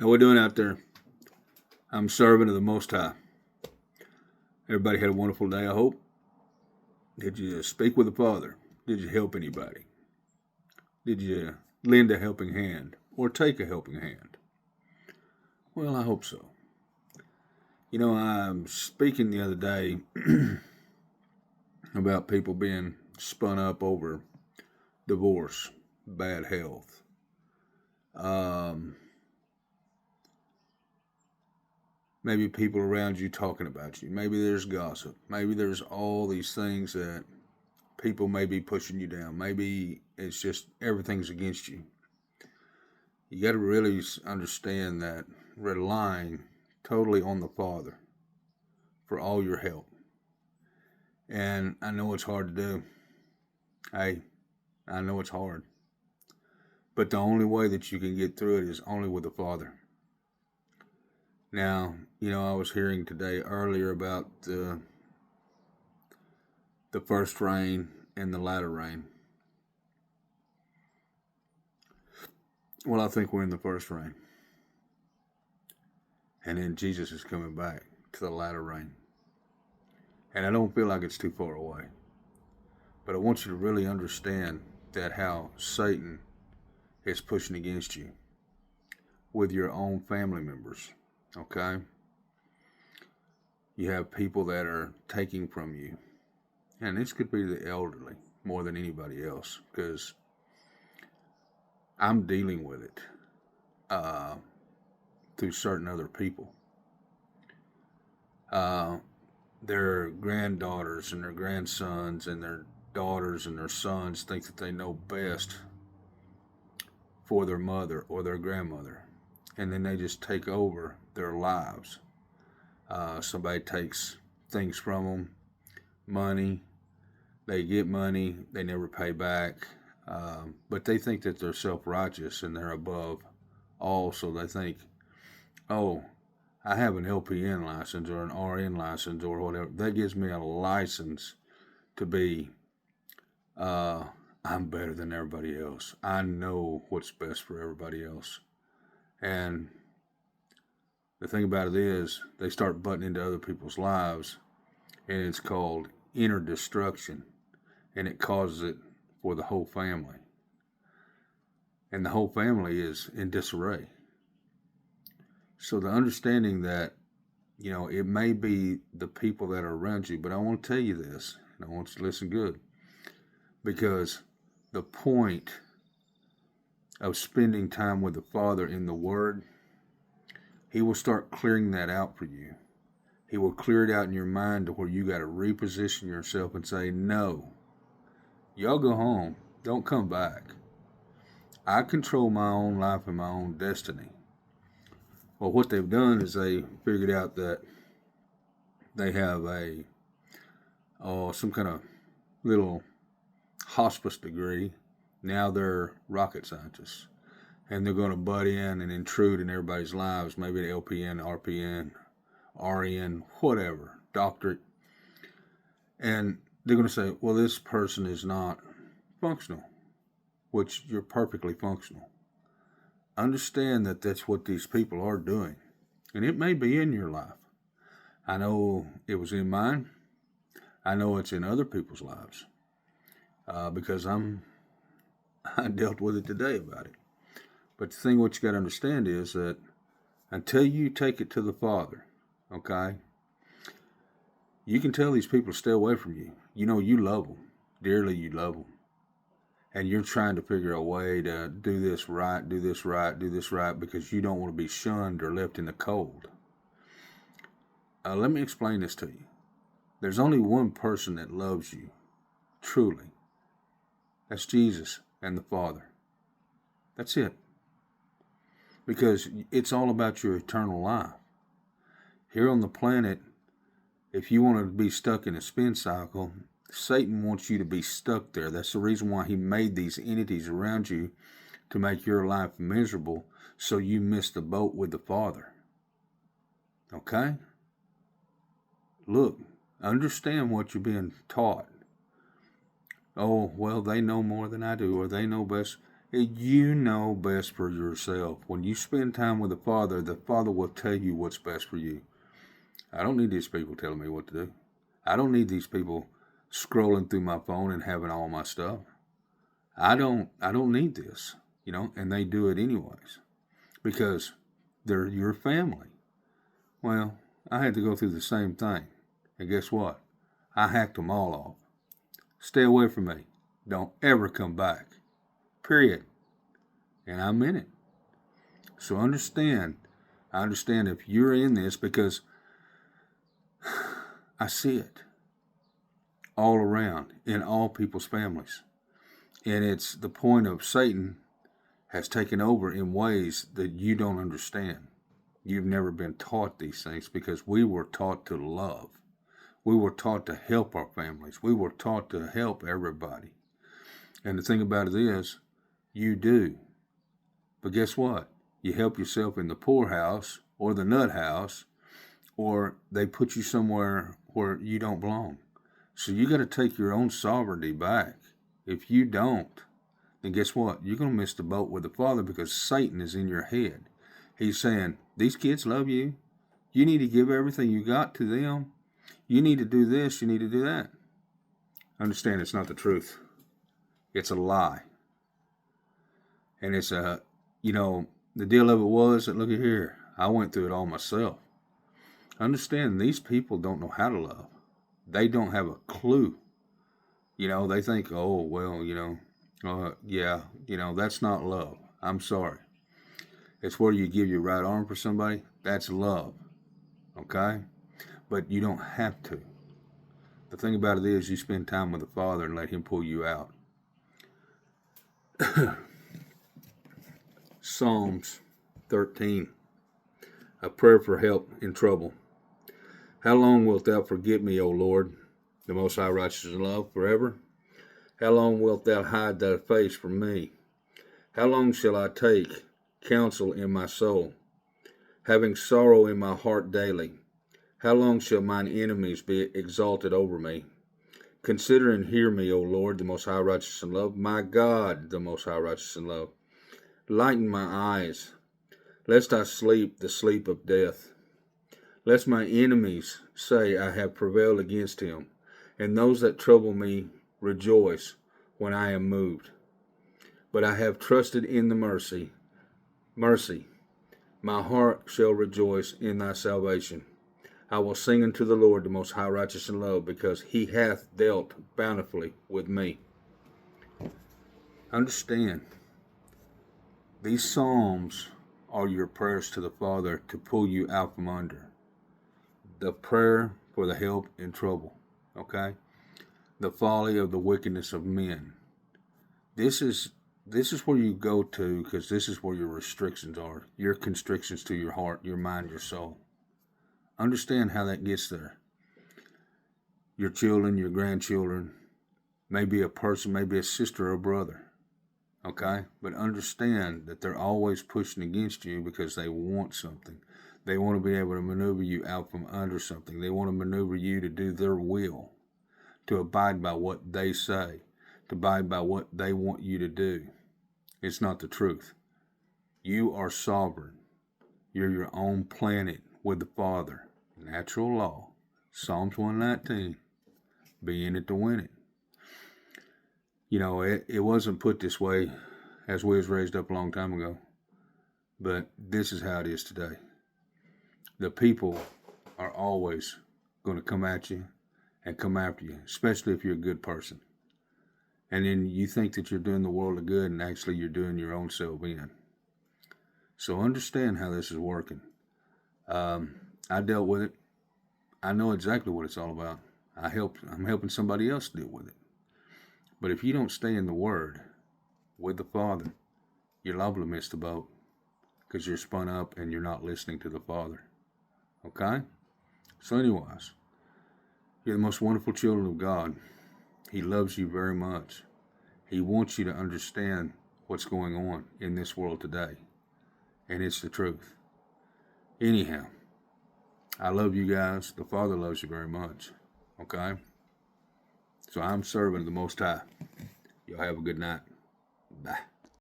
How we doing out there? I'm servant of the Most High. Everybody had a wonderful day, I hope. Did you speak with the Father? Did you help anybody? Did you lend a helping hand or take a helping hand? Well, I hope so. You know, I'm speaking the other day about people being spun up over divorce, bad health. Maybe people around you talking about you. Maybe there's gossip. Maybe there's all these things that people may be pushing you down. Maybe it's just everything's against you. You got to really understand that relying totally on the Father for all your help. And I know it's hard to do. Hey, I know it's hard. But the only way that you can get through it is only with the Father. Now, I was hearing today earlier about the first rain and the latter rain. Well, I think we're in the first rain. And then Jesus is coming back to the latter rain. And I don't feel like it's too far away. But I want you to really understand that how Satan is pushing against you with your own family members. Okay? You have people that are taking from you. And this could be the elderly more than anybody else, because I'm dealing with it through certain other people. Their granddaughters and their grandsons and their daughters and their sons think that they know best for their mother or their grandmother. And then they just take over their lives. Somebody takes things from them, money. They get money, they never pay back. But they think that they're self-righteous and they're above all. So they think, oh, I have an LPN license or an RN license or whatever. That gives me a license to be, I'm better than everybody else. I know what's best for everybody else. And the thing about it is, they start butting into other people's lives, and it's called inner destruction, and it causes it for the whole family. And the whole family is in disarray. So the understanding that, it may be the people that are around you, but I want to tell you this, and I want you to listen good, because the point of spending time with the Father in the Word, He will start clearing that out for you. He will clear it out in your mind to where you got to reposition yourself and say, no, y'all go home. Don't come back. I control my own life and my own destiny. Well, what they've done is they figured out that they have some kind of little hospice degree. Now they're rocket scientists. And they're going to butt in and intrude in everybody's lives, maybe an LPN, RPN, RN, whatever, doctorate. And they're going to say, well, this person is not functional, which you're perfectly functional. Understand that that's what these people are doing. And it may be in your life. I know it was in mine. I know it's in other people's lives. Because I dealt with it today about it. But the thing what you got to understand is that until you take it to the Father, okay, you can tell these people to stay away from you. You love them. Dearly you love them. And you're trying to figure a way to do this right, do this right, do this right, because you don't want to be shunned or left in the cold. Let me explain this to you. There's only one person that loves you, truly. That's Jesus and the Father. That's it. Because it's all about your eternal life. Here on the planet, if you want to be stuck in a spin cycle, Satan wants you to be stuck there. That's the reason why he made these entities around you, to make your life miserable, so you miss the boat with the Father. Okay? Look, understand what you're being taught. Oh, well, they know more than I do, or they know best. You know best for yourself. When you spend time with the Father will tell you what's best for you. I don't need these people telling me what to do. I don't need these people scrolling through my phone and having all my stuff. I don't need this, and they do it anyways because they're your family. Well, I had to go through the same thing. And guess what? I hacked them all off. Stay away from me. Don't ever come back. Period. And I meant it. So I understand if you're in this because I see it all around in all people's families. And it's the point of Satan has taken over in ways that you don't understand. You've never been taught these things because we were taught to love. We were taught to help our families. We were taught to help everybody. And the thing about it is, you do. But guess what? You help yourself in the poorhouse or the nut house, or they put you somewhere where you don't belong. So you got to take your own sovereignty back. If you don't, then guess what? You're going to miss the boat with the Father because Satan is in your head. He's saying, these kids love you. You need to give everything you got to them. You need to do this. You need to do that. Understand, it's not the truth. It's a lie. And it's the deal of it was that, look at here, I went through it all myself. Understand, these people don't know how to love. They don't have a clue. They think, oh, well, that's not love. I'm sorry. It's where you give your right arm for somebody. That's love. Okay? But you don't have to. The thing about it is you spend time with the Father and let Him pull you out. Psalms 13. A prayer for help in trouble. How long wilt thou forget me, O Lord, the Most High, righteous in love, forever? How long wilt thou hide thy face from me? How long shall I take counsel in my soul, having sorrow in my heart daily? How long shall mine enemies be exalted over me? Consider and hear me, O Lord, the Most High, righteous in love, my God, the Most High, righteous in love. Lighten my eyes, lest I sleep the sleep of death. Lest my enemies say I have prevailed against him, and those that trouble me rejoice when I am moved. But I have trusted in the mercy. My heart shall rejoice in thy salvation. I will sing unto the Lord, the Most High, righteous in love, because he hath dealt bountifully with me. Understand, these Psalms are your prayers to the Father to pull you out from under. The prayer for the help in trouble, okay? The folly of the wickedness of men. This is where you go to because this is where your restrictions are. Your constrictions to your heart, your mind, your soul. Understand how that gets there. Your children, your grandchildren, maybe a person, maybe a sister or a brother, okay? But understand that they're always pushing against you because they want something. They want to be able to maneuver you out from under something. They want to maneuver you to do their will, to abide by what they say, to abide by what they want you to do. It's not the truth. You are sovereign. You're your own planet with the Father. Natural law. Psalms 119. Be in it to win it. It wasn't put this way as we was raised up a long time ago. But this is how it is today. The people are always going to come at you and come after you, especially if you're a good person. And then you think that you're doing the world a good, and actually you're doing your own self in. So understand how this is working. I dealt with it. I know exactly what it's all about. I'm helping somebody else deal with it. But if you don't stay in the Word with the Father, you're liable to miss the boat because you're spun up and you're not listening to the Father. Okay? So anyways, you're the most wonderful children of God. He loves you very much. He wants you to understand what's going on in this world today. And it's the truth. Anyhow, I love you guys. The Father loves you very much. Okay? So I'm serving the Most High. Y'all have a good night. Bye.